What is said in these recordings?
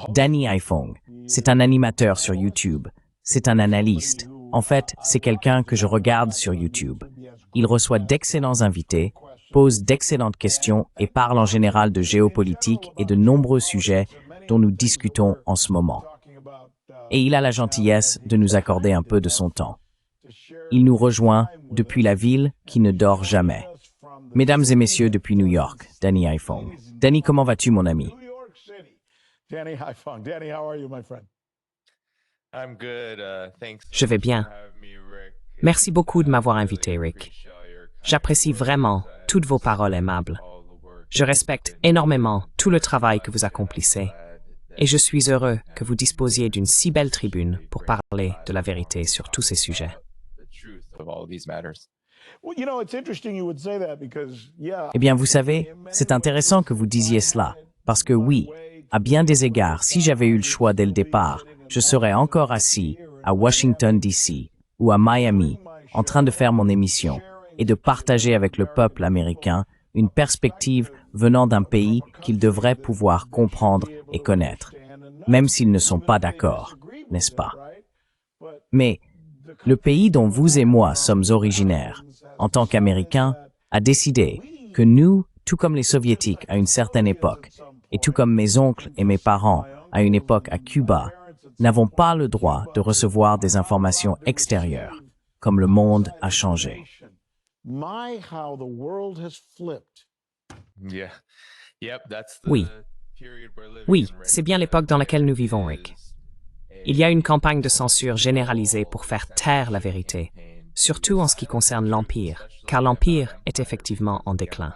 Danny Haiphong, c'est un animateur sur YouTube. C'est un analyste. En fait, c'est quelqu'un que je regarde sur YouTube. Il reçoit d'excellents invités, pose d'excellentes questions et parle en général de géopolitique et de nombreux sujets dont nous discutons en ce moment. Et il a la gentillesse de nous accorder un peu de son temps. Il nous rejoint depuis la ville qui ne dort jamais. Mesdames et messieurs, depuis New York, Danny Haiphong. Danny, comment vas-tu, mon ami? Je vais bien. Merci beaucoup de m'avoir invité, Rick. J'apprécie vraiment toutes vos paroles aimables. Je respecte énormément tout le travail que vous accomplissez et je suis heureux que vous disposiez d'une si belle tribune pour parler de la vérité sur tous ces sujets. Eh bien, vous savez, c'est intéressant que vous disiez cela, parce que oui, à bien des égards, si j'avais eu le choix dès le départ, je serais encore assis à Washington, D.C. ou à Miami, en train de faire mon émission et de partager avec le peuple américain une perspective venant d'un pays qu'ils devraient pouvoir comprendre et connaître, même s'ils ne sont pas d'accord, n'est-ce pas? Mais le pays dont vous et moi sommes originaires, en tant qu'Américains, a décidé que nous, tout comme les Soviétiques à une certaine époque, et tout comme mes oncles et mes parents à une époque à Cuba, n'avons pas le droit de recevoir des informations extérieures, comme le monde a changé. Oui, c'est bien l'époque dans laquelle nous vivons, Rick. Il y a une campagne de censure généralisée pour faire taire la vérité, surtout en ce qui concerne l'Empire, car l'Empire est effectivement en déclin.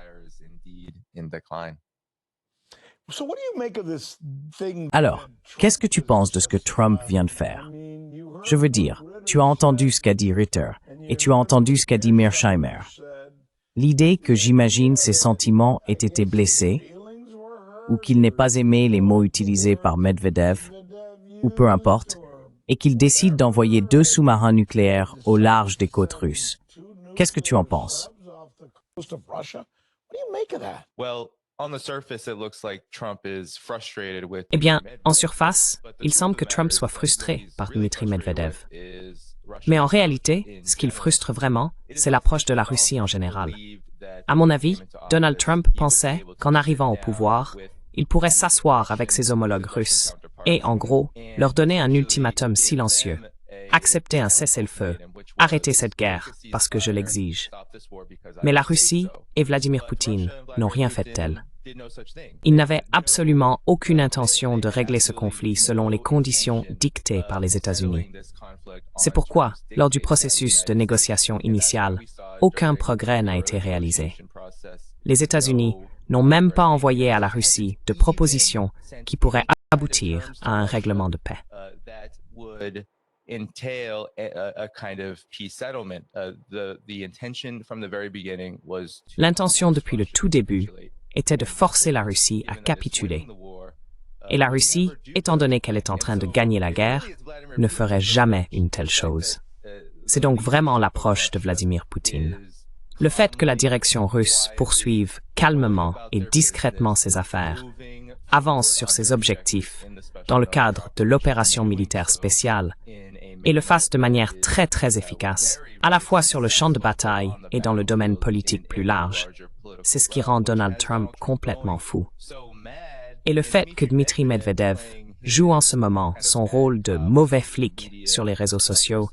Alors, qu'est-ce que tu penses de ce que Trump vient de faire? Je veux dire, tu as entendu ce qu'a dit Ritter et tu as entendu ce qu'a dit Mearsheimer. L'idée que j'imagine ses sentiments aient été blessés ou qu'il n'ait pas aimé les mots utilisés par Medvedev, ou peu importe, et qu'il décide d'envoyer 2 sous-marins nucléaires au large des côtes russes. Qu'est-ce que tu en penses? Eh bien, en surface, il semble que Trump soit frustré par Dmitri Medvedev. Mais en réalité, ce qu'il frustre vraiment, c'est l'approche de la Russie en général. À mon avis, Donald Trump pensait qu'en arrivant au pouvoir, il pourrait s'asseoir avec ses homologues russes et, en gros, leur donner un ultimatum silencieux. Accepter un cessez-le-feu, arrêter cette guerre parce que je l'exige. Mais la Russie et Vladimir Poutine n'ont rien fait de tel. Ils n'avaient absolument aucune intention de régler ce conflit selon les conditions dictées par les États-Unis. C'est pourquoi, lors du processus de négociation initial, aucun progrès n'a été réalisé. Les États-Unis n'ont même pas envoyé à la Russie de propositions qui pourraient aboutir à un règlement de paix. L'intention depuis le tout début était de forcer la Russie à capituler. Et la Russie, étant donné qu'elle est en train de gagner la guerre, ne ferait jamais une telle chose. C'est donc vraiment l'approche de Vladimir Poutine. Le fait que la direction russe poursuive calmement et discrètement ses affaires, avance sur ses objectifs dans le cadre de l'opération militaire spéciale et le fasse de manière très efficace, à la fois sur le champ de bataille et dans le domaine politique plus large. C'est ce qui rend Donald Trump complètement fou. Et le fait que Dmitri Medvedev joue en ce moment son rôle de mauvais flic sur les réseaux sociaux,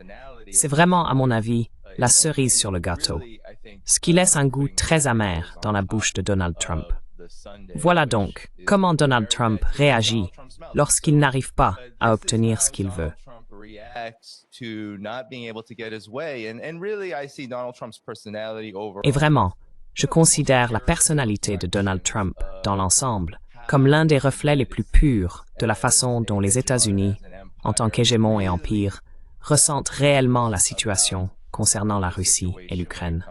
c'est vraiment, à mon avis, la cerise sur le gâteau, ce qui laisse un goût très amer dans la bouche de Donald Trump. Voilà donc comment Donald Trump réagit lorsqu'il n'arrive pas à obtenir ce qu'il veut. Et vraiment, je considère la personnalité de Donald Trump dans l'ensemble comme l'un des reflets les plus purs de la façon dont les États-Unis, en tant qu'hégémon et empire, ressentent réellement la situation concernant la Russie et l'Ukraine.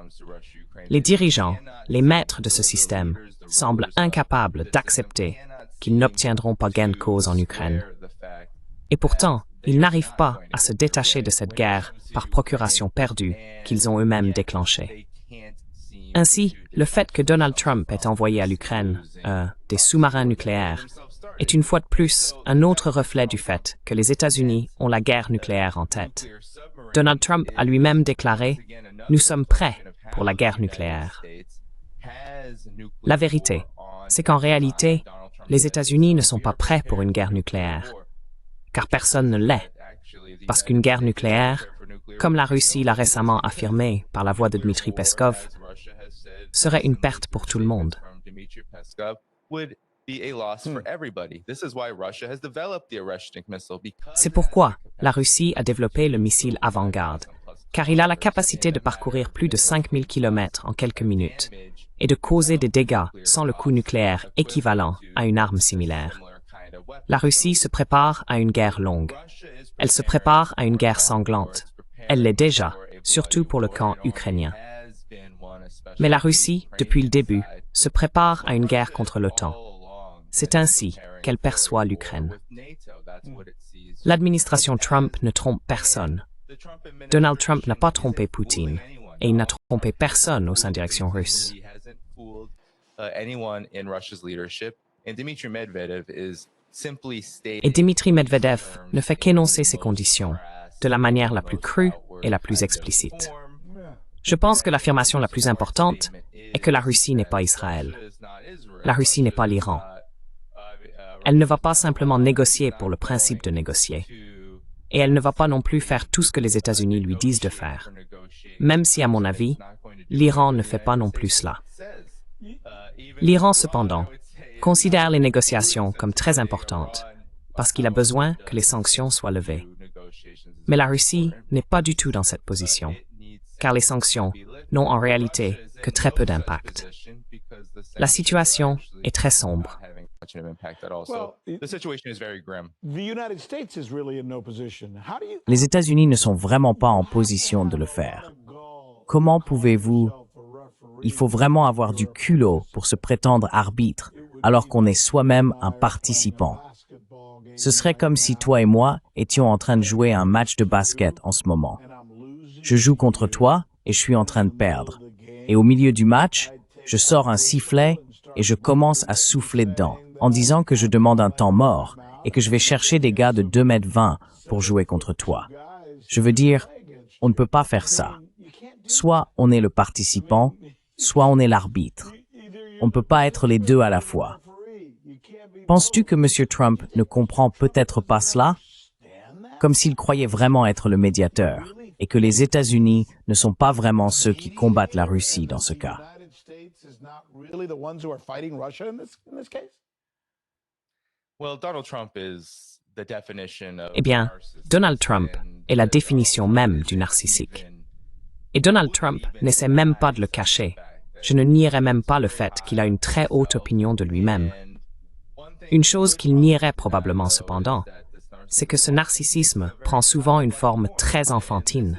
Les dirigeants, les maîtres de ce système, semblent incapables d'accepter qu'ils n'obtiendront pas gain de cause en Ukraine. Et pourtant, ils n'arrivent pas à se détacher de cette guerre par procuration perdue qu'ils ont eux-mêmes déclenchée. Ainsi, le fait que Donald Trump ait envoyé à l'Ukraine des sous-marins nucléaires est une fois de plus un autre reflet du fait que les États-Unis ont la guerre nucléaire en tête. Donald Trump a lui-même déclaré « Nous sommes prêts pour la guerre nucléaire ». La vérité, c'est qu'en réalité, les États-Unis ne sont pas prêts pour une guerre nucléaire, car personne ne l'est, parce qu'une guerre nucléaire, comme la Russie l'a récemment affirmé par la voix de Dmitri Peskov, serait une perte pour tout le monde. C'est pourquoi la Russie a développé le missile Avangard, car il a la capacité de parcourir plus de 5000 km en quelques minutes et de causer des dégâts sans le coût nucléaire équivalent à une arme similaire. La Russie se prépare à une guerre longue. Elle se prépare à une guerre sanglante. Elle l'est déjà, surtout pour le camp ukrainien. Mais la Russie, depuis le début, se prépare à une guerre contre l'OTAN. C'est ainsi qu'elle perçoit l'Ukraine. L'administration Trump ne trompe personne. Donald Trump n'a pas trompé Poutine, et il n'a trompé personne au sein de la direction russe. Et Dmitri Medvedev ne fait qu'énoncer ces conditions de la manière la plus crue et la plus explicite. Je pense que l'affirmation la plus importante est que la Russie n'est pas Israël. La Russie n'est pas l'Iran. Elle ne va pas simplement négocier pour le principe de négocier. Et elle ne va pas non plus faire tout ce que les États-Unis lui disent de faire. Même si, à mon avis, l'Iran ne fait pas non plus cela. L'Iran, cependant, considère les négociations comme très importantes parce qu'il a besoin que les sanctions soient levées. Mais la Russie n'est pas du tout dans cette position, car les sanctions n'ont en réalité que très peu d'impact. La situation est très sombre. Les États-Unis ne sont vraiment pas en position de le faire. Comment pouvez-vous... Il faut vraiment avoir du culot pour se prétendre arbitre, alors qu'on est soi-même un participant. Ce serait comme si toi et moi étions en train de jouer un match de basket en ce moment. Je joue contre toi et je suis en train de perdre. Et au milieu du match, je sors un sifflet et je commence à souffler dedans, en disant que je demande un temps mort et que je vais chercher des gars de 2,20 m pour jouer contre toi. Je veux dire, on ne peut pas faire ça. Soit on est le participant, soit on est l'arbitre. On ne peut pas être les deux à la fois. Penses-tu que M. Trump ne comprend peut-être pas cela? Comme s'il croyait vraiment être le médiateur, et que les États-Unis ne sont pas vraiment ceux qui combattent la Russie dans ce cas. Eh bien, Donald Trump est la définition même du narcissique. Et Donald Trump n'essaie même pas de le cacher. Je ne nierai même pas le fait qu'il a une très haute opinion de lui-même. Une chose qu'il nierait probablement cependant, c'est que ce narcissisme prend souvent une forme très enfantine.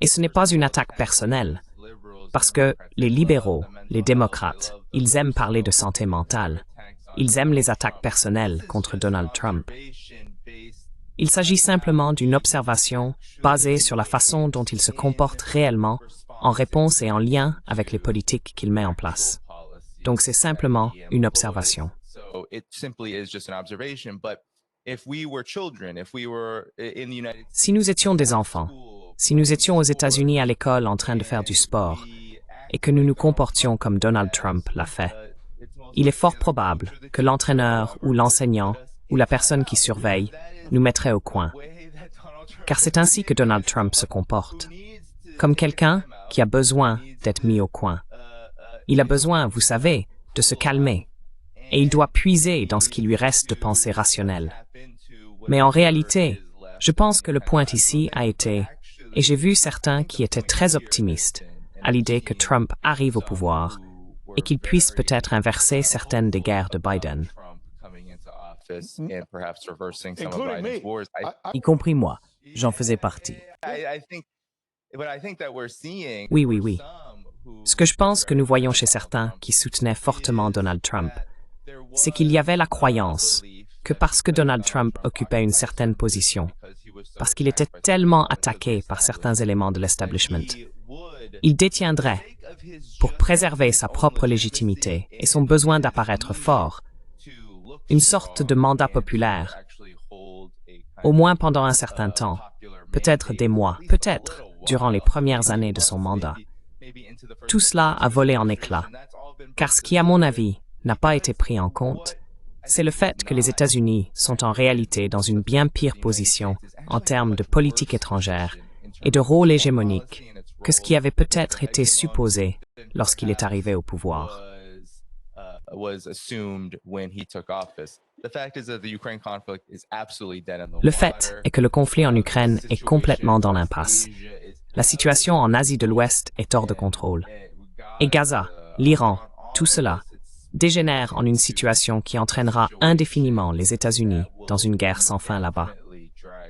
Et ce n'est pas une attaque personnelle, parce que les libéraux, les démocrates, ils aiment parler de santé mentale. Ils aiment les attaques personnelles contre Donald Trump. Il s'agit simplement d'une observation basée sur la façon dont il se comporte réellement en réponse et en lien avec les politiques qu'il met en place. Donc c'est simplement une observation. Si nous étions des enfants, si nous étions aux États-Unis à l'école en train de faire du sport, et que nous nous comportions comme Donald Trump l'a fait, il est fort probable que l'entraîneur ou l'enseignant ou la personne qui surveille nous mettrait au coin. Car c'est ainsi que Donald Trump se comporte, comme quelqu'un qui a besoin d'être mis au coin. Il a besoin, vous savez, de se calmer, et il doit puiser dans ce qui lui reste de pensée rationnelle. Mais en réalité, je pense que le point ici a été, et j'ai vu certains qui étaient très optimistes à l'idée que Trump arrive au pouvoir et qu'il puisse peut-être inverser certaines des guerres de Biden. Y compris moi, j'en faisais partie. Oui. Ce que je pense que nous voyons chez certains qui soutenaient fortement Donald Trump, c'est qu'il y avait la croyance que parce que Donald Trump occupait une certaine position, parce qu'il était tellement attaqué par certains éléments de l'establishment, il détiendrait, pour préserver sa propre légitimité et son besoin d'apparaître fort, une sorte de mandat populaire, au moins pendant un certain temps, peut-être des mois, peut-être durant les premières années de son mandat. Tout cela a volé en éclats, car ce qui, à mon avis, n'a pas été pris en compte, c'est le fait que les États-Unis sont en réalité dans une bien pire position en termes de politique étrangère et de rôle hégémonique que ce qui avait peut-être été supposé lorsqu'il est arrivé au pouvoir. Le fait est que le conflit en Ukraine est complètement dans l'impasse. La situation en Asie de l'Ouest est hors de contrôle. Et Gaza, l'Iran, tout cela dégénère en une situation qui entraînera indéfiniment les États-Unis dans une guerre sans fin là-bas.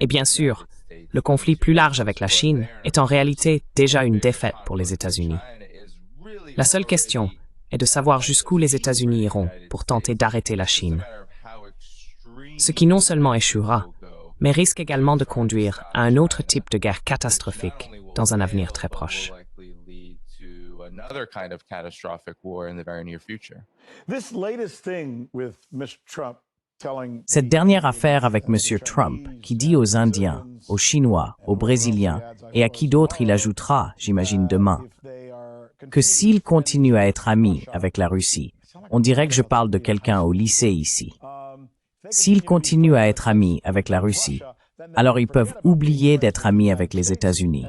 Et bien sûr, le conflit plus large avec la Chine est en réalité déjà une défaite pour les États-Unis. La seule question est de savoir jusqu'où les États-Unis iront pour tenter d'arrêter la Chine. Ce qui non seulement échouera, mais risque également de conduire à un autre type de guerre catastrophique dans un avenir très proche. Cette dernière affaire avec M. Trump, qui dit aux Indiens, aux Chinois, aux Brésiliens, et à qui d'autre il ajoutera, j'imagine demain, que s'il continue à être ami avec la Russie, on dirait que je parle de quelqu'un au lycée ici. S'il continue à être ami avec la Russie, alors ils peuvent oublier d'être amis avec les États-Unis.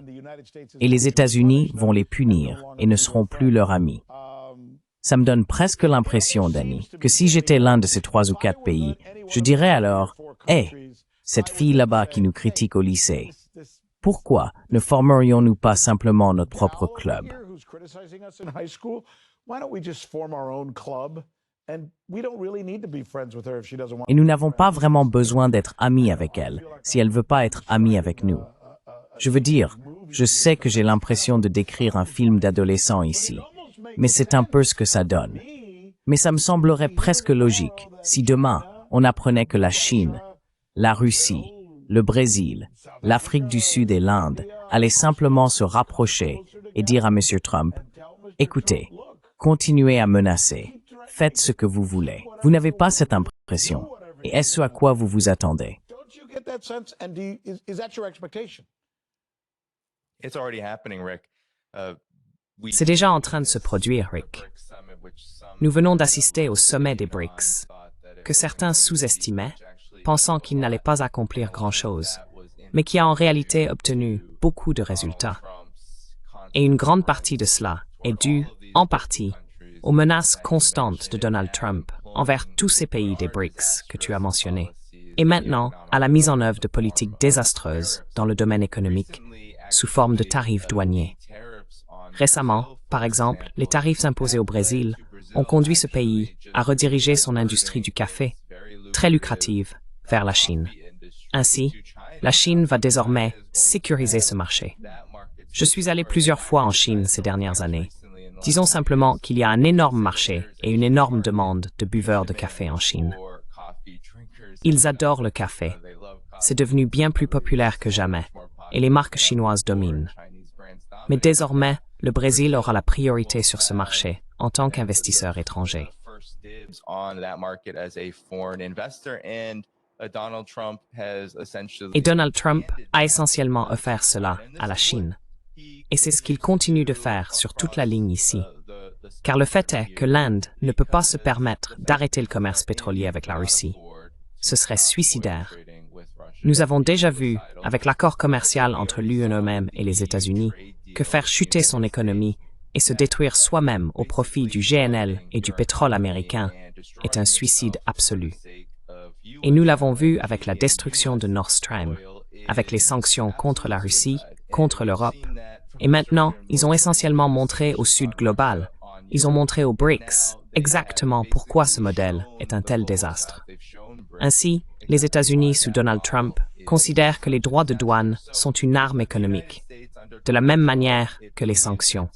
Et les États-Unis vont les punir et ne seront plus leurs amis. Ça me donne presque l'impression, Danny, que si j'étais l'un de ces 3 ou 4 pays, je dirais alors, « Hey, cette fille là-bas qui nous critique au lycée, pourquoi ne formerions-nous pas simplement notre propre club ?» Et nous n'avons pas vraiment besoin d'être amis avec elle, si elle ne veut pas être amie avec nous. Je veux dire, je sais que j'ai l'impression de décrire un film d'adolescent ici, mais c'est un peu ce que ça donne. Mais ça me semblerait presque logique si demain, on apprenait que la Chine, la Russie, le Brésil, l'Afrique du Sud et l'Inde allaient simplement se rapprocher et dire à M. Trump, « Écoutez, continuez à menacer, faites ce que vous voulez. » Vous n'avez pas cette impression. Et est-ce à quoi vous vous attendez? C'est déjà en train de se produire, Rick. Nous venons d'assister au sommet des BRICS, que certains sous-estimaient, pensant qu'il n'allait pas accomplir grand-chose, mais qui a en réalité obtenu beaucoup de résultats. Et une grande partie de cela est due, en partie, aux menaces constantes de Donald Trump envers tous ces pays des BRICS que tu as mentionnés, et maintenant à la mise en œuvre de politiques désastreuses dans le domaine économique, sous forme de tarifs douaniers. Récemment, par exemple, les tarifs imposés au Brésil ont conduit ce pays à rediriger son industrie du café, très lucrative, vers la Chine. Ainsi, la Chine va désormais sécuriser ce marché. Je suis allé plusieurs fois en Chine ces dernières années. Disons simplement qu'il y a un énorme marché et une énorme demande de buveurs de café en Chine. Ils adorent le café. C'est devenu bien plus populaire que jamais, et les marques chinoises dominent. Mais désormais, le Brésil aura la priorité sur ce marché en tant qu'investisseur étranger. Et Donald Trump a essentiellement offert cela à la Chine. Et c'est ce qu'il continue de faire sur toute la ligne ici. Car le fait est que l'Inde ne peut pas se permettre d'arrêter le commerce pétrolier avec la Russie. Ce serait suicidaire. Nous avons déjà vu, avec l'accord commercial entre l'UE eux-mêmes et les États-Unis, que faire chuter son économie et se détruire soi-même au profit du GNL et du pétrole américain est un suicide absolu. Et nous l'avons vu avec la destruction de Nord Stream, avec les sanctions contre la Russie, contre l'Europe. Et maintenant, ils ont essentiellement montré au Sud global, ils ont montré aux BRICS exactement pourquoi ce modèle est un tel désastre. Ainsi, les États-Unis sous Donald Trump considèrent que les droits de douane sont une arme économique, de la même manière que les sanctions.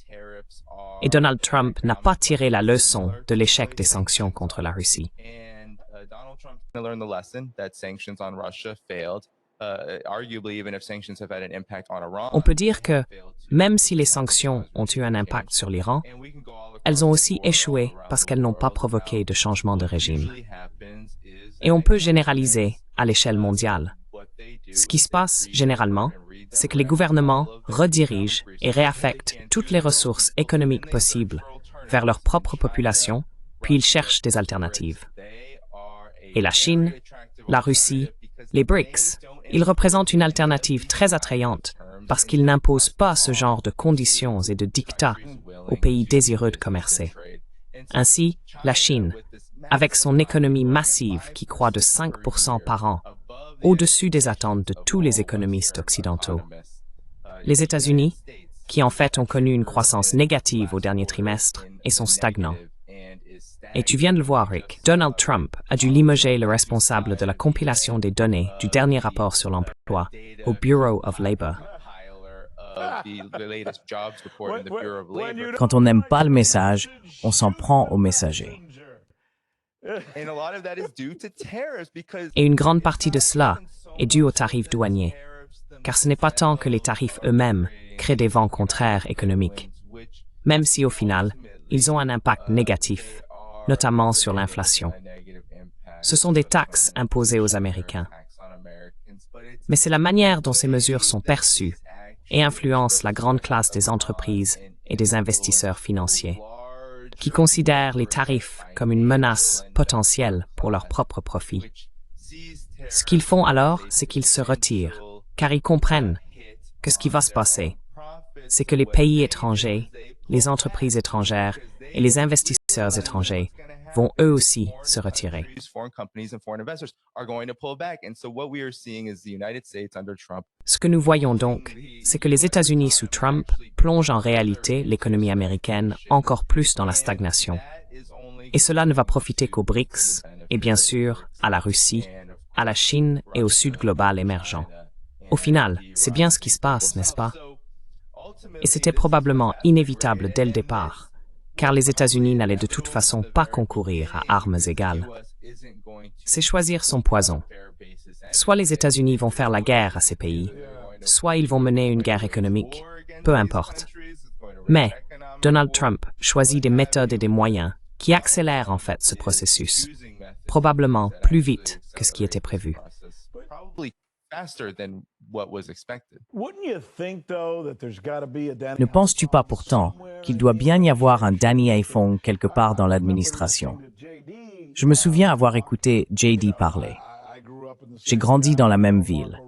Et Donald Trump n'a pas tiré la leçon de l'échec des sanctions contre la Russie. On peut dire que, même si les sanctions ont eu un impact sur l'Iran, elles ont aussi échoué parce qu'elles n'ont pas provoqué de changement de régime. Et on peut généraliser à l'échelle mondiale. Ce qui se passe généralement, c'est que les gouvernements redirigent et réaffectent toutes les ressources économiques possibles vers leur propre population, puis ils cherchent des alternatives. Et la Chine, la Russie, les BRICS, ils représentent une alternative très attrayante parce qu'ils n'imposent pas ce genre de conditions et de dictats aux pays désireux de commercer. Ainsi, la Chine, avec son économie massive qui croît de 5% par an, au-dessus des attentes de tous les économistes occidentaux. Les États-Unis, qui en fait ont connu une croissance négative au dernier trimestre et sont stagnants. Et tu viens de le voir, Rick, Donald Trump a dû limoger le responsable de la compilation des données du dernier rapport sur l'emploi au Bureau of Labor. Quand on n'aime pas le message, on s'en prend au messager. Et une grande partie de cela est due aux tarifs douaniers, car ce n'est pas tant que les tarifs eux-mêmes créent des vents contraires économiques, même si au final, ils ont un impact négatif, notamment sur l'inflation. Ce sont des taxes imposées aux Américains. Mais c'est la manière dont ces mesures sont perçues et influencent la grande classe des entreprises et des investisseurs financiers, qui considèrent les tarifs comme une menace potentielle pour leur propre profit. Ce qu'ils font alors, c'est qu'ils se retirent, car ils comprennent que ce qui va se passer, c'est que les pays étrangers, les entreprises étrangères et les investisseurs étrangers vont eux aussi se retirer. Ce que nous voyons donc, c'est que les États-Unis sous Trump plongent en réalité l'économie américaine encore plus dans la stagnation. Et cela ne va profiter qu'aux BRICS et bien sûr à la Russie, à la Chine et au Sud global émergent. Au final, c'est bien ce qui se passe, n'est-ce pas? Et c'était probablement inévitable dès le départ, car les États-Unis n'allaient de toute façon pas concourir à armes égales. C'est choisir son poison. Soit les États-Unis vont faire la guerre à ces pays, soit ils vont mener une guerre économique, peu importe. Mais Donald Trump choisit des méthodes et des moyens qui accélèrent en fait ce processus, probablement plus vite que ce qui était prévu. Ne penses-tu pas pourtant qu'il doit bien y avoir un Danny Aifong quelque part dans l'administration? Je me souviens avoir écouté J.D. parler. J'ai grandi dans la même ville.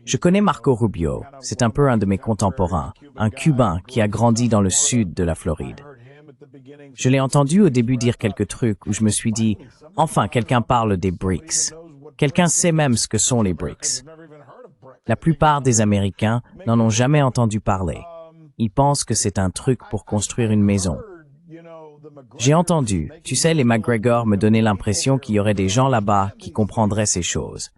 Je connais Marco Rubio, c'est un peu un de mes contemporains, un Cubain qui a grandi dans le sud de la Floride. Je l'ai entendu au début dire quelques trucs où je me suis dit, enfin, quelqu'un parle des BRICS. Quelqu'un sait même ce que sont les BRICS. La plupart des Américains n'en ont jamais entendu parler. Ils pensent que c'est un truc pour construire une maison. J'ai entendu, tu sais, les McGregor me donnaient l'impression qu'il y aurait des gens là-bas qui comprendraient ces choses.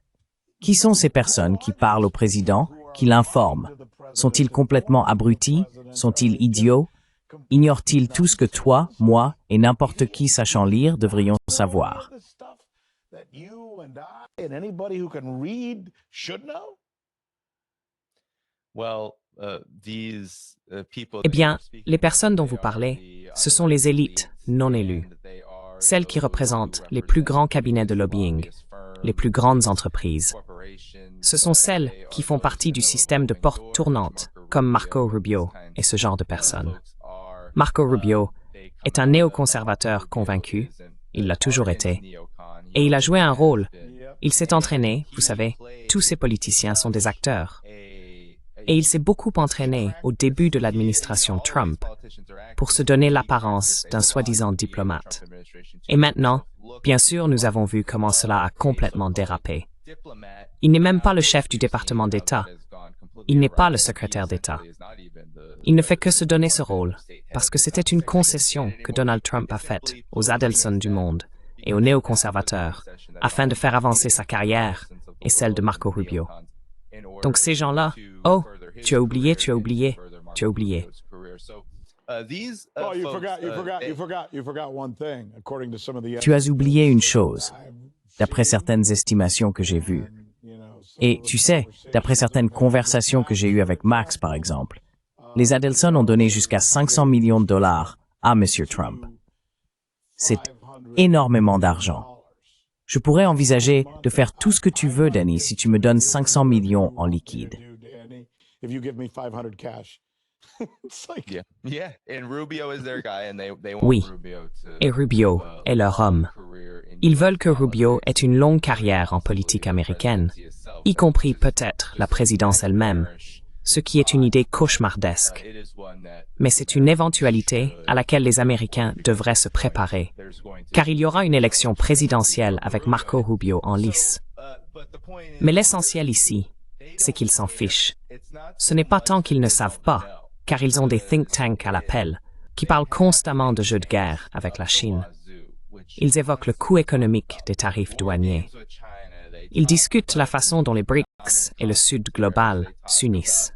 Qui sont ces personnes qui parlent au président, qui l'informent? Sont-ils complètement abrutis? Sont-ils idiots? Ignorent-ils tout ce que toi, moi et n'importe qui sachant lire devrions savoir? Eh bien, les personnes dont vous parlez, ce sont les élites non élues, celles qui représentent les plus grands cabinets de lobbying, les plus grandes entreprises. Ce sont celles qui font partie du système de porte tournante, comme Marco Rubio et ce genre de personnes. Marco Rubio est un néoconservateur convaincu, il l'a toujours été, et il a joué un rôle. Il s'est entraîné, vous savez, tous ces politiciens sont des acteurs. Et il s'est beaucoup entraîné au début de l'administration Trump pour se donner l'apparence d'un soi-disant diplomate. Et maintenant, bien sûr, nous avons vu comment cela a complètement dérapé. Il n'est même pas le chef du département d'État. Il n'est pas le secrétaire d'État. Il ne fait que se donner ce rôle, parce que c'était une concession que Donald Trump a faite aux Adelson du monde et aux néoconservateurs, afin de faire avancer sa carrière et celle de Marco Rubio. Donc ces gens-là, oh, tu as oublié. Tu as oublié une chose, d'après certaines estimations que j'ai vues. Et tu sais, d'après certaines conversations que j'ai eues avec Max, par exemple, les Adelson ont donné jusqu'à 500 millions de dollars à M. Trump. C'est énormément d'argent. Je pourrais envisager de faire tout ce que tu veux, Danny, si tu me donnes 500 millions en liquide. Oui, et Rubio est leur homme. Ils veulent que Rubio ait une longue carrière en politique américaine, y compris peut-être la présidence elle-même, ce qui est une idée cauchemardesque. Mais c'est une éventualité à laquelle les Américains devraient se préparer, car il y aura une élection présidentielle avec Marco Rubio en lice. Mais l'essentiel ici, c'est qu'ils s'en fichent. Ce n'est pas tant qu'ils ne savent pas, car ils ont des think tanks à l'appel, qui parlent constamment de jeux de guerre avec la Chine. Ils évoquent le coût économique des tarifs douaniers. Ils discutent la façon dont les BRICS et le Sud global s'unissent.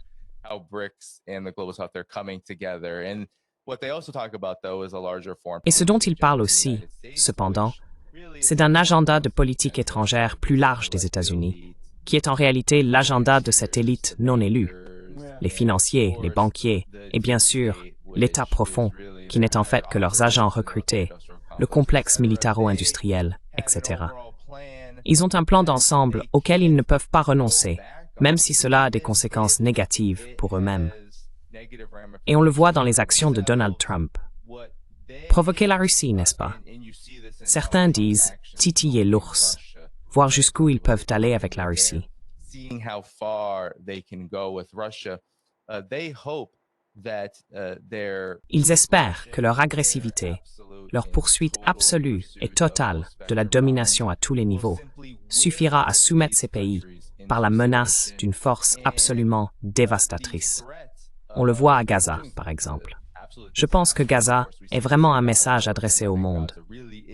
Et ce dont ils parlent aussi, cependant, c'est d'un agenda de politique étrangère plus large des États-Unis, qui est en réalité l'agenda de cette élite non élue, les financiers, les banquiers, et bien sûr, l'État profond, qui n'est en fait que leurs agents recrutés, le complexe militaro-industriel, etc. Ils ont un plan d'ensemble auquel ils ne peuvent pas renoncer, même si cela a des conséquences négatives pour eux-mêmes. Et on le voit dans les actions de Donald Trump. Provoquer la Russie, n'est-ce pas? Certains disent titiller l'ours, voir jusqu'où ils peuvent aller avec la Russie. Ils espèrent que leur agressivité, leur poursuite absolue et totale de la domination à tous les niveaux, suffira à soumettre ces pays par la menace d'une force absolument dévastatrice. On le voit à Gaza, par exemple. Je pense que Gaza est vraiment un message adressé au monde.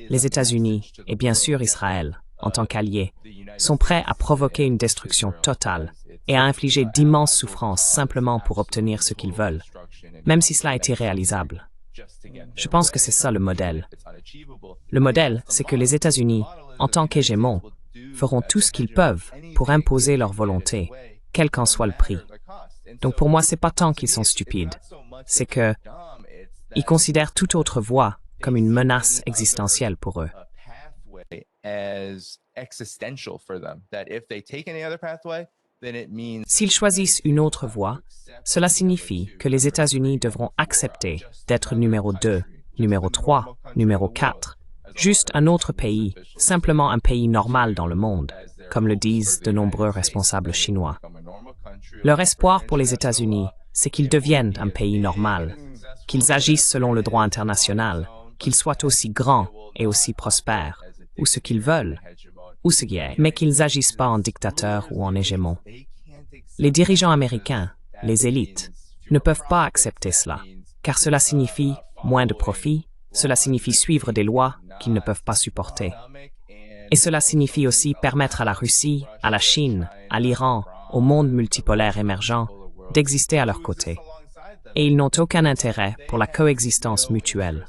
Les États-Unis, et bien sûr Israël, en tant qu'alliés, sont prêts à provoquer une destruction totale et à infliger d'immenses souffrances simplement pour obtenir ce qu'ils veulent, même si cela est irréalisable. Je pense que c'est ça le modèle. Le modèle, c'est que les États-Unis, en tant qu'hégémons, feront tout ce qu'ils peuvent pour imposer leur volonté, quel qu'en soit le prix. Donc pour moi, c'est pas tant qu'ils sont stupides, c'est que ils considèrent toute autre voie comme une menace existentielle pour eux. S'ils choisissent une autre voie, cela signifie que les États-Unis devront accepter d'être numéro 2, numéro 3, numéro 4, juste un autre pays, simplement un pays normal dans le monde, comme le disent de nombreux responsables chinois. Leur espoir pour les États-Unis, c'est qu'ils deviennent un pays normal, qu'ils agissent selon le droit international, qu'ils soient aussi grands et aussi prospères, ou ce qu'ils veulent, ou ce qui est, mais qu'ils n'agissent pas en dictateurs ou en hégémons. Les dirigeants américains, les élites, ne peuvent pas accepter cela, car cela signifie moins de profit, cela signifie suivre des lois qu'ils ne peuvent pas supporter. Et cela signifie aussi permettre à la Russie, à la Chine, à l'Iran, au monde multipolaire émergent, d'exister à leur côté. Et ils n'ont aucun intérêt pour la coexistence mutuelle.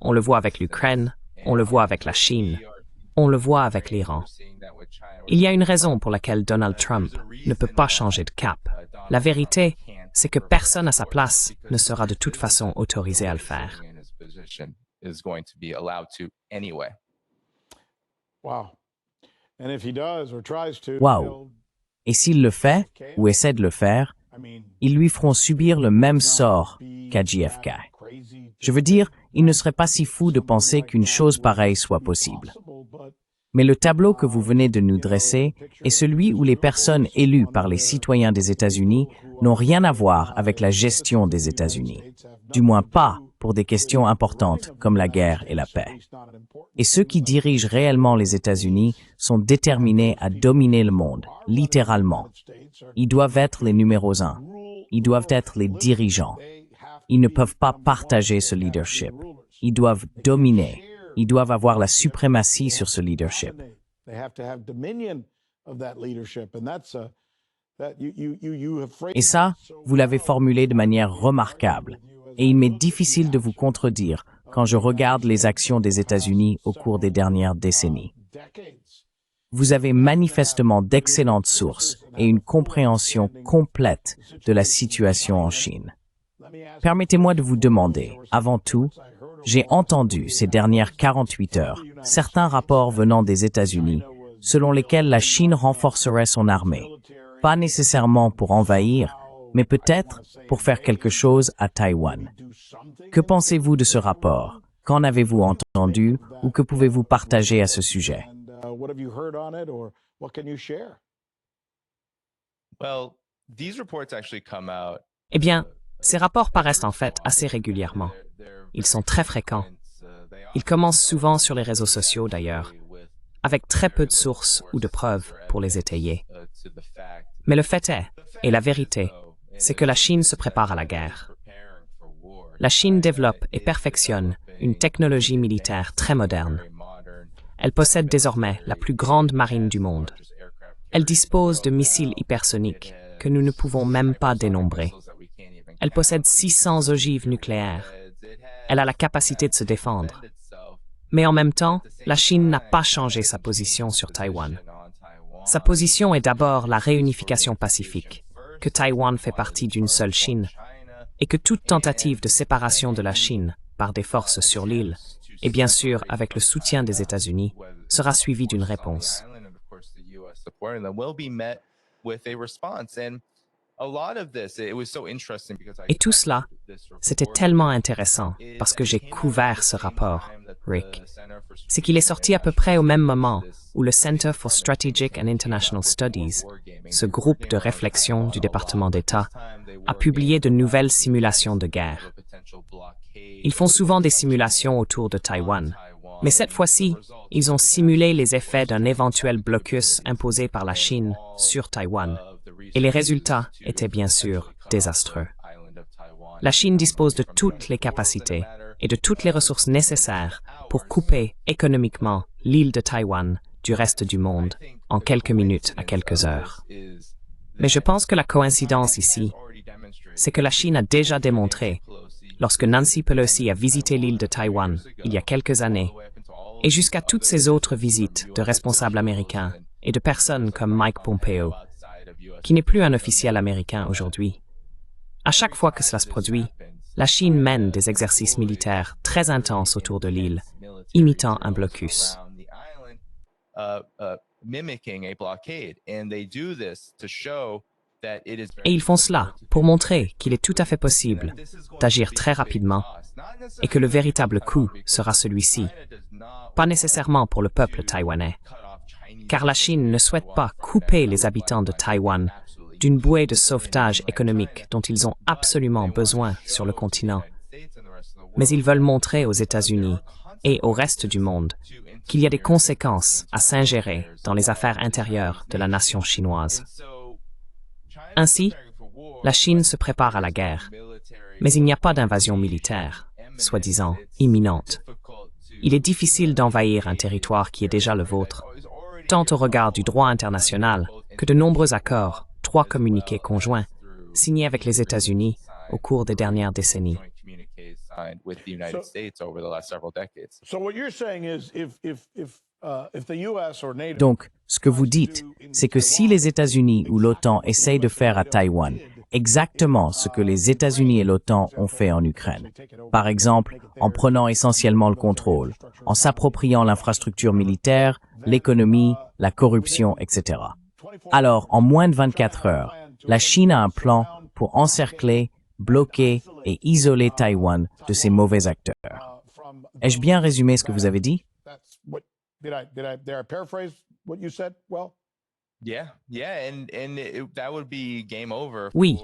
On le voit avec l'Ukraine, on le voit avec la Chine, on le voit avec l'Iran. Il y a une raison pour laquelle Donald Trump ne peut pas changer de cap. La vérité, c'est que personne à sa place ne sera de toute façon autorisé à le faire. Wow. Et s'il le fait, ou essaie de le faire, ils lui feront subir le même sort qu'à JFK. Je veux dire, il ne serait pas si fou de penser qu'une chose pareille soit possible. Mais le tableau que vous venez de nous dresser est celui où les personnes élues par les citoyens des États-Unis n'ont rien à voir avec la gestion des États-Unis. Du moins pas pour des questions importantes comme la guerre et la paix. Et ceux qui dirigent réellement les États-Unis sont déterminés à dominer le monde, littéralement. Ils doivent être les numéros 1. Ils doivent être les dirigeants. Ils ne peuvent pas partager ce leadership. Ils doivent dominer. Ils doivent avoir la suprématie sur ce leadership. Et ça, vous l'avez formulé de manière remarquable. Et il m'est difficile de vous contredire quand je regarde les actions des États-Unis au cours des dernières décennies. vous avez manifestement d'excellentes sources et une compréhension complète de la situation en Chine. Permettez-moi de vous demander, avant tout, j'ai entendu ces dernières 48 heures certains rapports venant des États-Unis selon lesquels la Chine renforcerait son armée, pas nécessairement pour envahir, mais peut-être pour faire quelque chose à Taïwan. Que pensez-vous de ce rapport? Qu'en avez-vous entendu ou que pouvez-vous partager à ce sujet? Eh bien, ces rapports paraissent en fait assez régulièrement. Ils sont très fréquents. Ils commencent souvent sur les réseaux sociaux d'ailleurs, avec très peu de sources ou de preuves pour les étayer. Mais le fait est, et la vérité, c'est que la Chine se prépare à la guerre. La Chine développe et perfectionne une technologie militaire très moderne. Elle possède désormais la plus grande marine du monde. Elle dispose de missiles hypersoniques que nous ne pouvons même pas dénombrer. Elle possède 600 ogives nucléaires. Elle a la capacité de se défendre. Mais en même temps, la Chine n'a pas changé sa position sur Taïwan. Sa position est d'abord la réunification pacifique, que Taïwan fait partie d'une seule Chine, et que toute tentative de séparation de la Chine par des forces sur l'île, et bien sûr avec le soutien des États-Unis, sera suivie d'une réponse. Et tout cela, c'était tellement intéressant parce que j'ai couvert ce rapport, Rick. C'est qu'il est sorti à peu près au même moment où le Center for Strategic and International Studies, ce groupe de réflexion du département d'État, a publié de nouvelles simulations de guerre. Ils font souvent des simulations autour de Taïwan, mais cette fois-ci, ils ont simulé les effets d'un éventuel blocus imposé par la Chine sur Taïwan. Et les résultats étaient bien sûr désastreux. La Chine dispose de toutes les capacités et de toutes les ressources nécessaires pour couper économiquement l'île de Taïwan du reste du monde en quelques minutes à quelques heures. Mais je pense que la coïncidence ici, c'est que la Chine a déjà démontré, lorsque Nancy Pelosi a visité l'île de Taïwan il y a quelques années, et jusqu'à toutes ces autres visites de responsables américains et de personnes comme Mike Pompeo, qui n'est plus un officiel américain aujourd'hui. À chaque fois que cela se produit, la Chine mène des exercices militaires très intenses autour de l'île, imitant un blocus. Et ils font cela pour montrer qu'il est tout à fait possible d'agir très rapidement et que le véritable coup sera celui-ci, pas nécessairement pour le peuple taïwanais, car la Chine ne souhaite pas couper les habitants de Taïwan d'une bouée de sauvetage économique dont ils ont absolument besoin sur le continent. Mais ils veulent montrer aux États-Unis et au reste du monde qu'il y a des conséquences à s'ingérer dans les affaires intérieures de la nation chinoise. Ainsi, la Chine se prépare à la guerre, mais il n'y a pas d'invasion militaire, soi-disant imminente. Il est difficile d'envahir un territoire qui est déjà le vôtre, tant au regard du droit international que de nombreux accords, 3 communiqués conjoints, signés avec les États-Unis au cours des dernières décennies. Donc, ce que vous dites, c'est que si les États-Unis ou l'OTAN essayent de faire à Taïwan exactement ce que les États-Unis et l'OTAN ont fait en Ukraine, par exemple en prenant essentiellement le contrôle, en s'appropriant l'infrastructure militaire, l'économie, la corruption, etc. Alors, en moins de 24 heures, la Chine a un plan pour encercler, bloquer et isoler Taïwan de ces mauvais acteurs. Ai-je bien résumé ce que vous avez dit? Oui,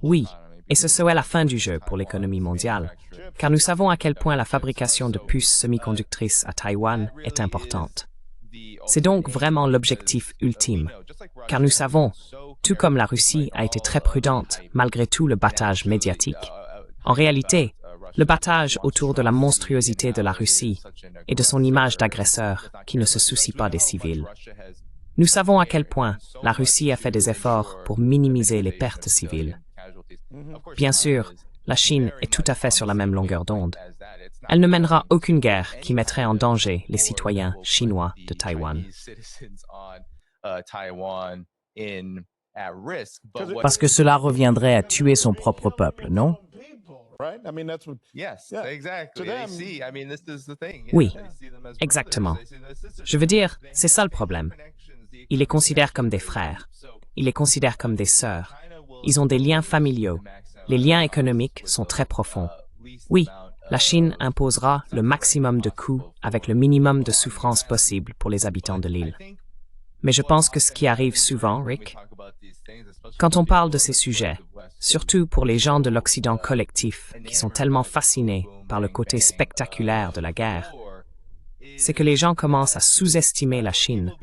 oui, et ce serait la fin du jeu pour l'économie mondiale, car nous savons à quel point la fabrication de puces semi-conductrices à Taïwan est importante. C'est donc vraiment l'objectif ultime, car nous savons, tout comme la Russie a été très prudente malgré tout le battage médiatique, en réalité, le battage autour de la monstruosité de la Russie et de son image d'agresseur qui ne se soucie pas des civils. Nous savons à quel point la Russie a fait des efforts pour minimiser les pertes civiles. Bien sûr, la Chine est tout à fait sur la même longueur d'onde. Elle ne mènera aucune guerre qui mettrait en danger les citoyens chinois de Taïwan. Parce que cela reviendrait à tuer son propre peuple, non? Oui, exactement. Je veux dire, c'est ça le problème. Ils les considèrent comme des frères. Ils les considèrent comme des sœurs. Ils ont des liens familiaux. Les liens économiques sont très profonds. Oui, la Chine imposera le maximum de coûts avec le minimum de souffrance possible pour les habitants de l'île. Mais je pense que ce qui arrive souvent, Rick, quand on parle de ces sujets, surtout pour les gens de l'Occident collectif qui sont tellement fascinés par le côté spectaculaire de la guerre, c'est que les gens commencent à sous-estimer la Chine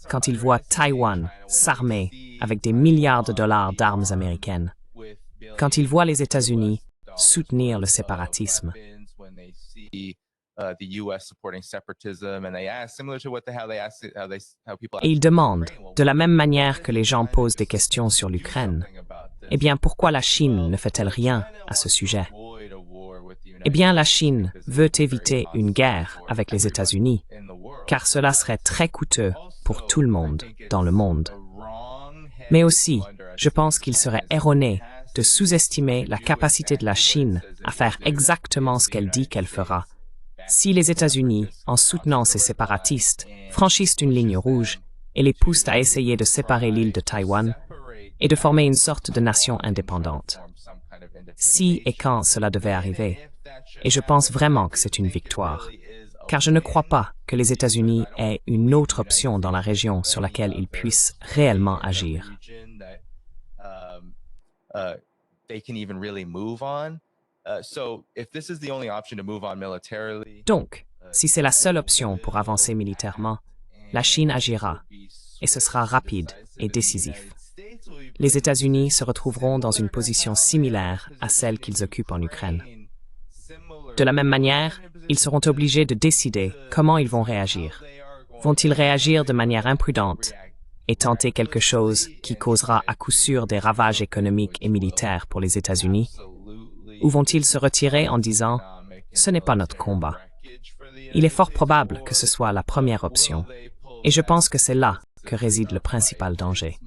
quand ils voient Taïwan s'armer avec des milliards de dollars d'armes américaines, quand ils voient les États-Unis soutenir le séparatisme. Et ils demandent, de la même manière que les gens posent des questions sur l'Ukraine, eh bien, pourquoi la Chine ne fait-elle rien à ce sujet? Eh bien, la Chine veut éviter une guerre avec les États-Unis, car cela serait très coûteux pour tout le monde dans le monde. Mais aussi, je pense qu'il serait erroné de sous-estimer la capacité de la Chine à faire exactement ce qu'elle dit qu'elle fera. Si les États-Unis, en soutenant ces séparatistes, franchissent une ligne rouge et les poussent à essayer de séparer l'île de Taïwan et de former une sorte de nation indépendante. Si et quand cela devait arriver, et je pense vraiment que c'est une victoire, car je ne crois pas que les États-Unis aient une autre option dans la région sur laquelle ils puissent réellement agir. Donc, si c'est la seule option pour avancer militairement, la Chine agira, et ce sera rapide et décisif. Les États-Unis se retrouveront dans une position similaire à celle qu'ils occupent en Ukraine. De la même manière, ils seront obligés de décider comment ils vont réagir. Vont-ils réagir de manière imprudente et tenter quelque chose qui causera à coup sûr des ravages économiques et militaires pour les États-Unis? Ou vont-ils se retirer en disant « Ce n'est pas notre combat ». Il est fort probable que ce soit la première option, et je pense que c'est là que réside le principal danger.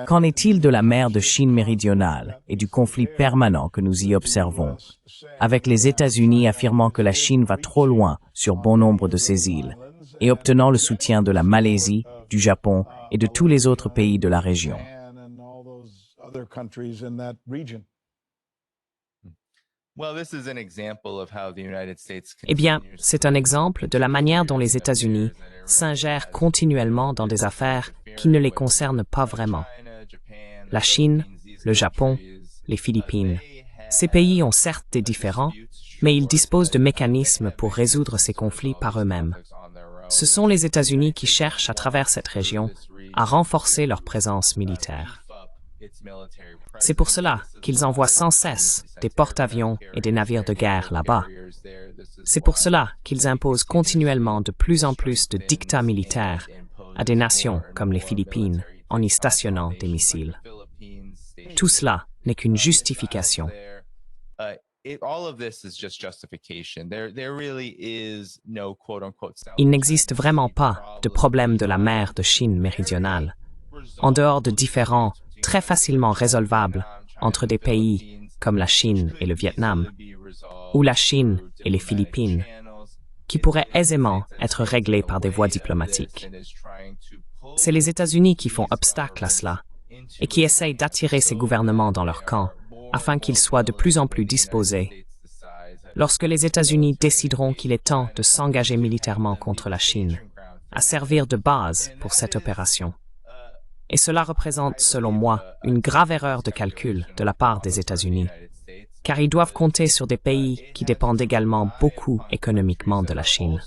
Qu'en est-il de la mer de Chine méridionale et du conflit permanent que nous y observons, avec les États-Unis affirmant que la Chine va trop loin sur bon nombre de ces îles et obtenant le soutien de la Malaisie, du Japon et de tous les autres pays de la région? Eh bien, c'est un exemple de la manière dont les États-Unis s'ingèrent continuellement dans des affaires qui ne les concernent pas vraiment. La Chine, le Japon, les Philippines. Ces pays ont certes des différends, mais ils disposent de mécanismes pour résoudre ces conflits par eux-mêmes. Ce sont les États-Unis qui cherchent à travers cette région à renforcer leur présence militaire. C'est pour cela qu'ils envoient sans cesse des porte-avions et des navires de guerre là-bas. C'est pour cela qu'ils imposent continuellement de plus en plus de dictats militaires à des nations comme les Philippines en y stationnant des missiles. Tout cela n'est qu'une justification. Il n'existe vraiment pas de problème de la mer de Chine méridionale, en dehors de différends très facilement résolvables entre des pays comme la Chine et le Vietnam, ou la Chine et les Philippines, qui pourraient aisément être réglés par des voies diplomatiques. C'est les États-Unis qui font obstacle à cela et qui essayent d'attirer ces gouvernements dans leur camp afin qu'ils soient de plus en plus disposés. Lorsque les États-Unis décideront qu'il est temps de s'engager militairement contre la Chine, à servir de base pour cette opération. Et cela représente, selon moi, une grave erreur de calcul de la part des États-Unis, car ils doivent compter sur des pays qui dépendent également beaucoup économiquement de la Chine.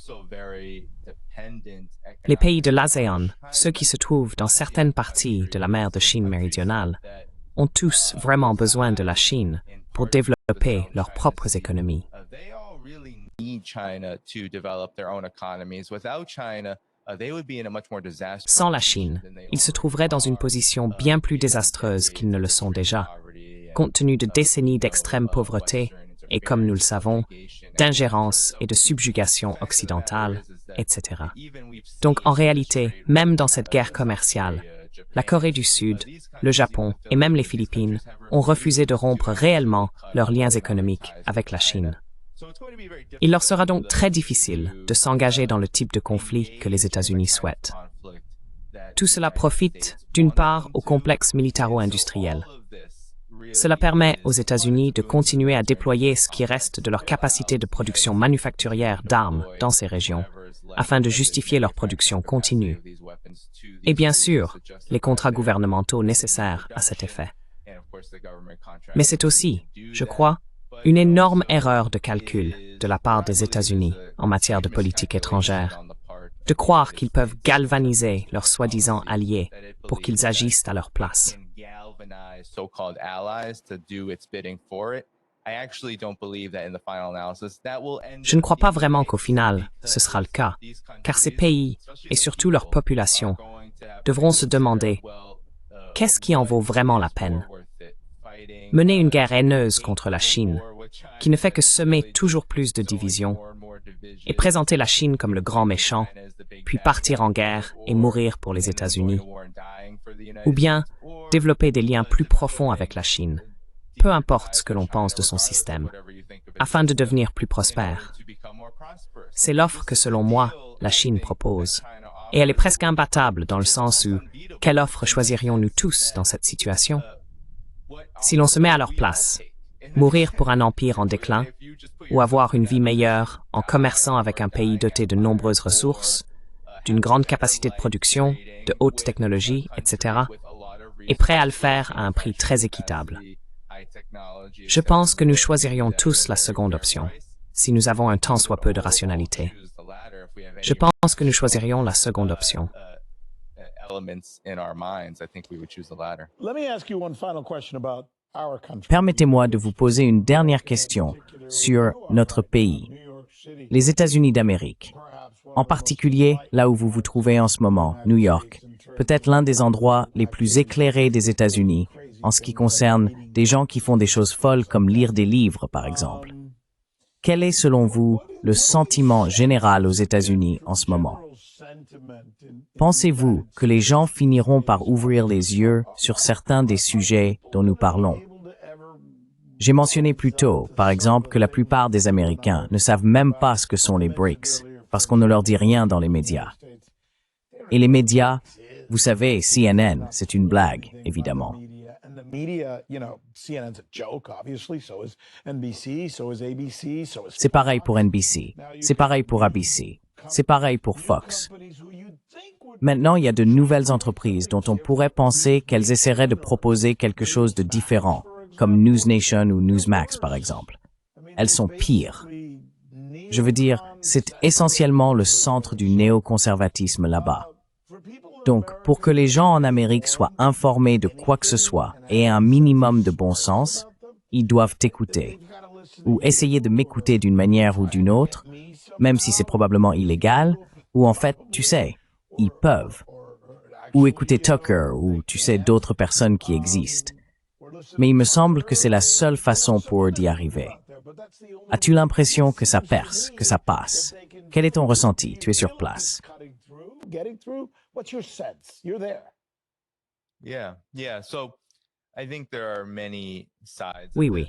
Les pays de l'ASEAN, ceux qui se trouvent dans certaines parties de la mer de Chine méridionale, ont tous vraiment besoin de la Chine pour développer leurs propres économies. Sans la Chine, ils se trouveraient dans une position bien plus désastreuse qu'ils ne le sont déjà. compte tenu de décennies d'extrême pauvreté et, comme nous le savons, d'ingérence et de subjugation occidentale, etc. Donc, en réalité, même dans cette guerre commerciale, la Corée du Sud, le Japon et même les Philippines ont refusé de rompre réellement leurs liens économiques avec la Chine. Il leur sera donc très difficile de s'engager dans le type de conflit que les États-Unis souhaitent. Tout cela profite, d'une part, au complexe militaro-industriel. Cela permet aux États-Unis de continuer à déployer ce qui reste de leur capacité de production manufacturière d'armes dans ces régions, afin de justifier leur production continue. Et bien sûr, les contrats gouvernementaux nécessaires à cet effet. Mais c'est aussi, je crois, une énorme erreur de calcul de la part des États-Unis en matière de politique étrangère, de croire qu'ils peuvent galvaniser leurs soi-disant alliés pour qu'ils agissent à leur place. Je ne crois pas vraiment qu'au final, ce sera le cas, car ces pays, et surtout leur population, devront se demander « Qu'est-ce qui en vaut vraiment la peine ?» Mener une guerre haineuse contre la Chine, qui ne fait que semer toujours plus de divisions, et présenter la Chine comme le grand méchant, puis partir en guerre et mourir pour les États-Unis, ou bien développer des liens plus profonds avec la Chine, peu importe ce que l'on pense de son système, afin de devenir plus prospère. C'est l'offre que, selon moi, la Chine propose. Et elle est presque imbattable dans le sens où, quelle offre choisirions-nous tous dans cette situation? Si l'on se met à leur place, mourir pour un empire en déclin, ou avoir une vie meilleure en commerçant avec un pays doté de nombreuses ressources, d'une grande capacité de production, de haute technologie, etc., et prêt à le faire à un prix très équitable. Je pense que nous choisirions tous la seconde option, si nous avons un tant soit peu de rationalité. Je pense que nous choisirions la seconde option. Permettez-moi de vous poser une dernière question sur notre pays, les États-Unis d'Amérique. En particulier, là où vous vous trouvez en ce moment, New York, peut-être l'un des endroits les plus éclairés des États-Unis, en ce qui concerne des gens qui font des choses folles comme lire des livres, par exemple. Quel est, selon vous, le sentiment général aux États-Unis en ce moment? Pensez-vous que les gens finiront par ouvrir les yeux sur certains des sujets dont nous parlons? J'ai mentionné plus tôt, par exemple, que la plupart des Américains ne savent même pas ce que sont les BRICS, parce qu'on ne leur dit rien dans les médias. Et les médias, vous savez, CNN, c'est une blague, évidemment. C'est pareil pour NBC, c'est pareil pour ABC, c'est pareil pour Fox. Maintenant, il y a de nouvelles entreprises dont on pourrait penser qu'elles essaieraient de proposer quelque chose de différent, comme News Nation ou Newsmax, par exemple. Elles sont pires. Je veux dire, c'est essentiellement le centre du néoconservatisme là-bas. Donc, pour que les gens en Amérique soient informés de quoi que ce soit et aient un minimum de bon sens, ils doivent t'écouter. Ou essayer de m'écouter d'une manière ou d'une autre, même si c'est probablement illégal, ou en fait, tu sais, ils peuvent. Ou écouter Tucker, ou tu sais, d'autres personnes qui existent. Mais il me semble que c'est la seule façon pour eux d'y arriver. As-tu l'impression que ça perce, que ça passe? Quel est ton ressenti? Tu es sur place. Oui.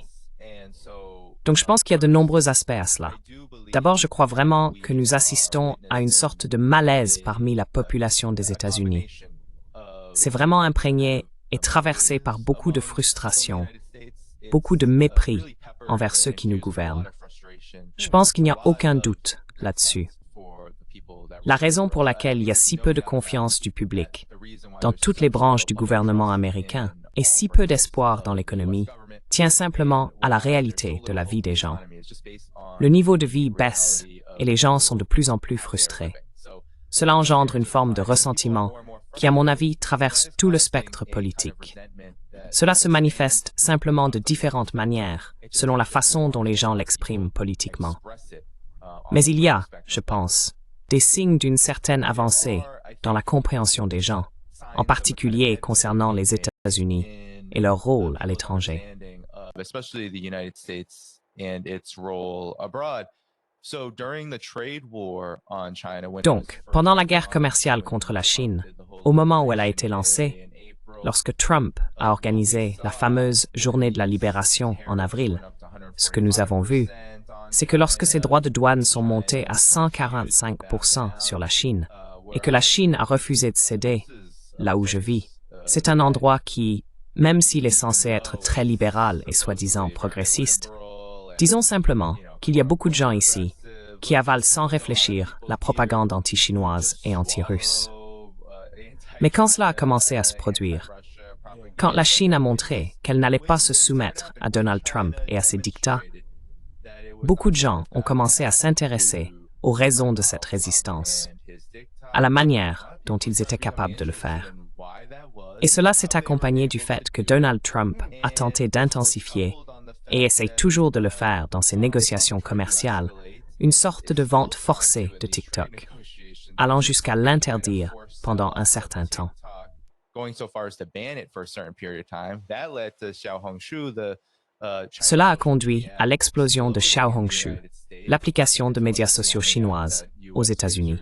Donc je pense qu'il y a de nombreux aspects à cela. D'abord, je crois vraiment que nous assistons à une sorte de malaise parmi la population des États-Unis. C'est vraiment imprégné et traversé par beaucoup de frustration, beaucoup de mépris envers ceux qui nous gouvernent. Je pense qu'il n'y a aucun doute là-dessus. La raison pour laquelle il y a si peu de confiance du public dans toutes les branches du gouvernement américain et si peu d'espoir dans l'économie tient simplement à la réalité de la vie des gens. Le niveau de vie baisse et les gens sont de plus en plus frustrés. Cela engendre une forme de ressentiment qui, à mon avis, traverse tout le spectre politique. Cela se manifeste simplement de différentes manières, selon la façon dont les gens l'expriment politiquement. Mais il y a, je pense, des signes d'une certaine avancée dans la compréhension des gens, en particulier concernant les États-Unis. et leur rôle à l'étranger. Donc, pendant la guerre commerciale contre la Chine, au moment où elle a été lancée, lorsque Trump a organisé la fameuse Journée de la Libération en avril, ce que nous avons vu, c'est que lorsque ces droits de douane sont montés à 145% sur la Chine, et que la Chine a refusé de céder, là où je vis, c'est un endroit qui, même s'il est censé être très libéral et soi-disant progressiste, disons simplement qu'il y a beaucoup de gens ici qui avalent sans réfléchir la propagande anti-chinoise et anti-russe. Mais quand cela a commencé à se produire, quand la Chine a montré qu'elle n'allait pas se soumettre à Donald Trump et à ses dictats, beaucoup de gens ont commencé à s'intéresser aux raisons de cette résistance, à la manière dont ils étaient capables de le faire. Et cela s'est accompagné du fait que Donald Trump a tenté d'intensifier, et essaie toujours de le faire dans ses négociations commerciales, une sorte de vente forcée de TikTok, allant jusqu'à l'interdire pendant un certain temps. Cela a conduit à l'explosion de Xiaohongshu, l'application de médias sociaux chinoise aux États-Unis.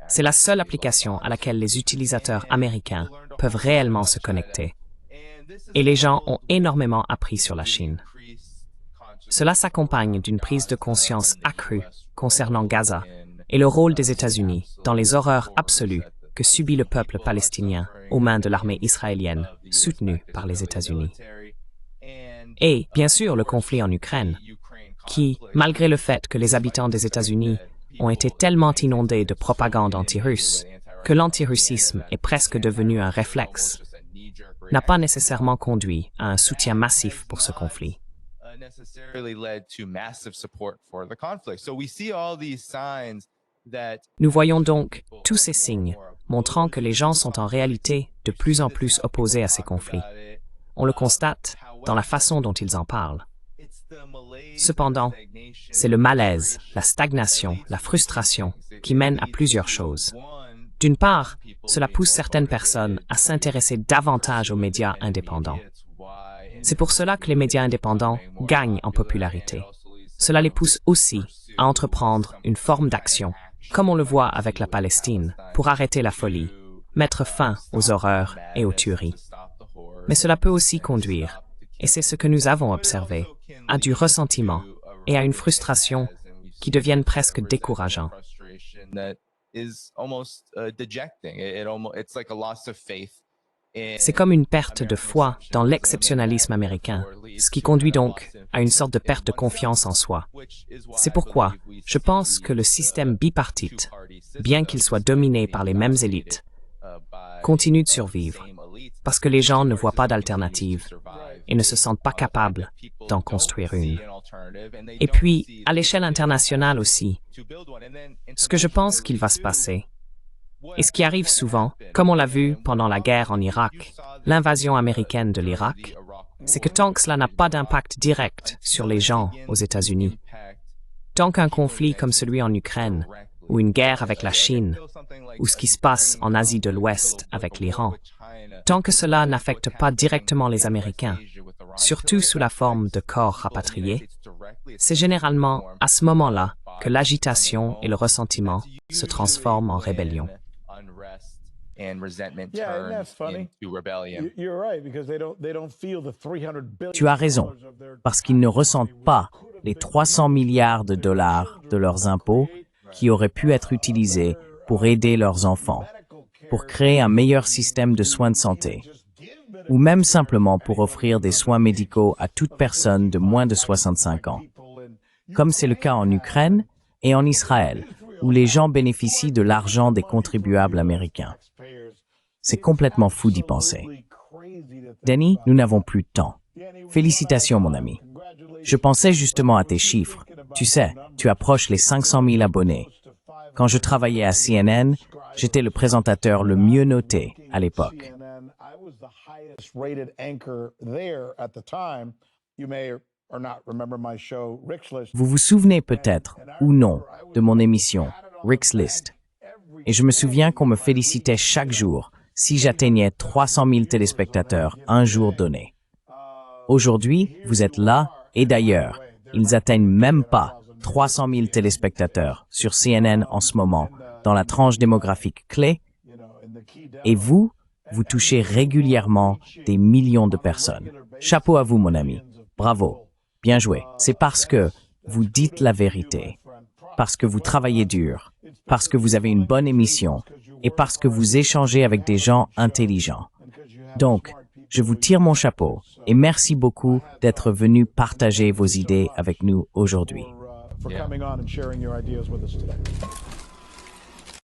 C'est la seule application à laquelle les utilisateurs américains peuvent réellement se connecter. Et les gens ont énormément appris sur la Chine. Cela s'accompagne d'une prise de conscience accrue concernant Gaza et le rôle des États-Unis dans les horreurs absolues que subit le peuple palestinien aux mains de l'armée israélienne, soutenue par les États-Unis. Et, bien sûr, le conflit en Ukraine, qui, malgré le fait que les habitants des États-Unis ont été tellement inondés de propagande anti-russe que l'antirussisme est presque devenu un réflexe, n'a pas nécessairement conduit à un soutien massif pour ce conflit. Nous voyons donc tous ces signes montrant que les gens sont en réalité de plus en plus opposés à ces conflits. On le constate dans la façon dont ils en parlent. Cependant, c'est le malaise, la stagnation, la frustration qui mènent à plusieurs choses. D'une part, cela pousse certaines personnes à s'intéresser davantage aux médias indépendants. C'est pour cela que les médias indépendants gagnent en popularité. Cela les pousse aussi à entreprendre une forme d'action, comme on le voit avec la Palestine, pour arrêter la folie, mettre fin aux horreurs et aux tueries. Mais cela peut aussi conduire, et c'est ce que nous avons observé, à du ressentiment et à une frustration qui deviennent presque décourageants. C'est comme une perte de foi dans l'exceptionnalisme américain, ce qui conduit donc à une sorte de perte de confiance en soi. C'est pourquoi je pense que le système bipartite, bien qu'il soit dominé par les mêmes élites, continue de survivre, parce que les gens ne voient pas d'alternative et ne se sentent pas capables d'en construire une. Et puis, à l'échelle internationale aussi, ce que je pense qu'il va se passer, et ce qui arrive souvent, comme on l'a vu pendant la guerre en Irak, l'invasion américaine de l'Irak, c'est que tant que cela n'a pas d'impact direct sur les gens aux États-Unis, tant qu'un conflit comme celui en Ukraine, ou une guerre avec la Chine, ou ce qui se passe en Asie de l'Ouest avec l'Iran, tant que cela n'affecte pas directement les Américains, surtout sous la forme de corps rapatriés, c'est généralement à ce moment-là que l'agitation et le ressentiment se transforment en rébellion. Tu as raison, parce qu'ils ne ressentent pas les 300 milliards de dollars de leurs impôts qui auraient pu être utilisés pour aider leurs enfants, pour créer un meilleur système de soins de santé, ou même simplement pour offrir des soins médicaux à toute personne de moins de 65 ans, comme c'est le cas en Ukraine et en Israël, où les gens bénéficient de l'argent des contribuables américains. C'est complètement fou d'y penser. Danny, nous n'avons plus de temps. Félicitations, mon ami. Je pensais justement à tes chiffres. Tu sais, tu approches les 500 000 abonnés. Quand je travaillais à CNN, j'étais le présentateur le mieux noté à l'époque. Vous vous souvenez peut-être, ou non, de mon émission, Rick's List. Et je me souviens qu'on me félicitait chaque jour si j'atteignais 300 000 téléspectateurs un jour donné. Aujourd'hui, vous êtes là, et d'ailleurs, ils atteignent même pas 300 000 téléspectateurs sur CNN en ce moment, dans la tranche démographique clé, et vous touchez régulièrement des millions de personnes. Chapeau à vous, mon ami. Bravo. Bien joué. C'est parce que vous dites la vérité, parce que vous travaillez dur, parce que vous avez une bonne émission, et parce que vous échangez avec des gens intelligents. Donc, je vous tire mon chapeau, et merci beaucoup d'être venu partager vos idées avec nous aujourd'hui. for coming on and sharing your ideas with us today.